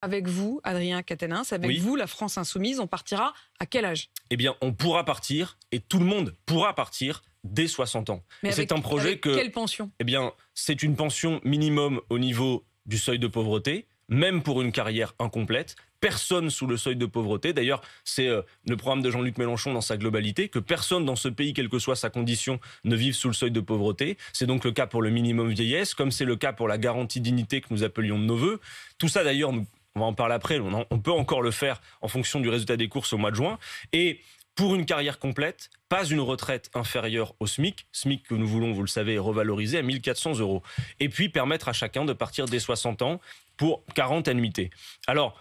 Avec vous, Adrien Quatennens, avec Oui. vous, la France Insoumise, on partira à quel âge? Eh bien, on pourra partir, et tout le monde pourra partir, dès 60 ans. Mais Et c'est un projet avec que... quelle pension? Eh bien, c'est une pension minimum au niveau du seuil de pauvreté, même pour une carrière incomplète. Personne sous le seuil de pauvreté. D'ailleurs, c'est le programme de Jean-Luc Mélenchon dans sa globalité, que personne dans ce pays, quelle que soit sa condition, ne vive sous le seuil de pauvreté. C'est donc le cas pour le minimum vieillesse, comme c'est le cas pour la garantie dignité que nous appelions de nos voeux. Tout ça, d'ailleurs, on va en parler après, on peut encore le faire en fonction du résultat des courses au mois de juin. Et pour une carrière complète, pas une retraite inférieure au SMIC, SMIC que nous voulons, vous le savez, revaloriser à 1 400 €. Et puis permettre à chacun de partir dès 60 ans pour 40 annuités. Alors,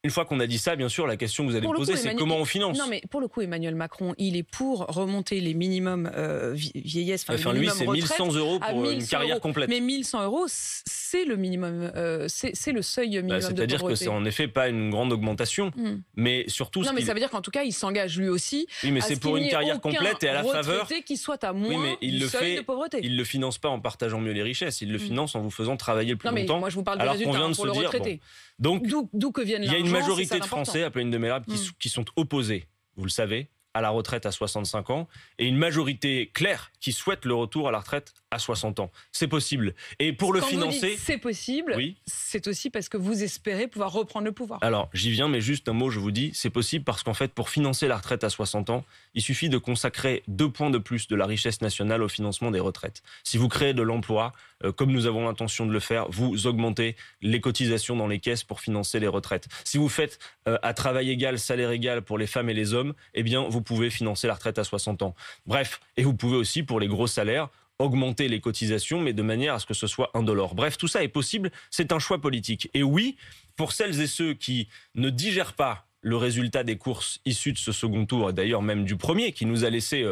une fois qu'on a dit ça, bien sûr, la question que vous allez me poser, c'est comment on finance. Non, mais pour le coup, Emmanuel Macron, il est pour remonter les minimums vieillesse, Enfin, lui, c'est 1 100 € pour une carrière complète. Mais 1 100 €, c'est le minimum, c'est le seuil minimum de pauvreté. C'est-à-dire que c'est en effet pas une grande augmentation, mais surtout... Non, mais ça veut dire qu'en tout cas, il s'engage lui aussi. Oui, mais c'est pour une carrière complète et à la faveur... qui soit à moins du seuil de pauvreté. Il le finance pas en partageant mieux les richesses, il le finance en vous faisant travailler le plus longtemps. Non, mais moi, je vous parle du résultat pour le retraité. Donc, d'où que vienne l'argent, il y a une majorité de Français, Apolline de Malherbe, qui sont opposés, vous le savez, à la retraite à 65 ans, et une majorité claire qui souhaite le retour à la retraite à 60 ans. C'est possible. Et pour le financer... Quand vous dites c'est possible, oui, c'est aussi parce que vous espérez pouvoir reprendre le pouvoir. Alors, j'y viens, mais juste un mot, je vous dis, c'est possible parce qu'en fait, pour financer la retraite à 60 ans, il suffit de consacrer 2 points de plus de la richesse nationale au financement des retraites. Si vous créez de l'emploi, comme nous avons l'intention de le faire, vous augmentez les cotisations dans les caisses pour financer les retraites. Si vous faites à travail égal, salaire égal pour les femmes et les hommes, eh bien, vous pouvez financer la retraite à 60 ans. Bref, et vous pouvez aussi, pour les gros salaires, augmenter les cotisations, mais de manière à ce que ce soit indolore. Bref, tout ça est possible, c'est un choix politique. Et oui, pour celles et ceux qui ne digèrent pas le résultat des courses issues de ce second tour, et d'ailleurs même du premier, qui nous a laissé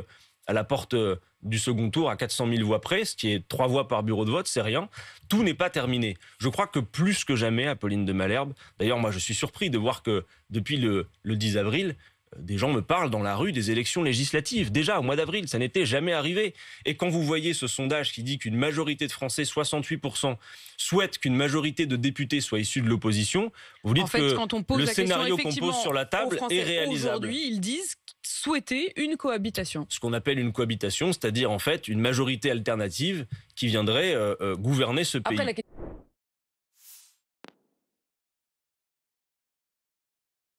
à la porte du second tour à 400 000 voix près, ce qui est 3 voix par bureau de vote, c'est rien. Tout n'est pas terminé. Je crois que plus que jamais, Apolline de Malherbe, d'ailleurs moi je suis surpris de voir que depuis le 10 avril, des gens me parlent dans la rue des élections législatives. Déjà, au mois d'avril, ça n'était jamais arrivé. Et quand vous voyez ce sondage qui dit qu'une majorité de Français, 68%, souhaitent qu'une majorité de députés soit issue de l'opposition, vous dites que le scénario qu'on pose sur la table est réalisable. Aujourd'hui, ils disent souhaiter une cohabitation. Ce qu'on appelle une cohabitation, c'est-à-dire en fait une majorité alternative qui viendrait gouverner ce pays.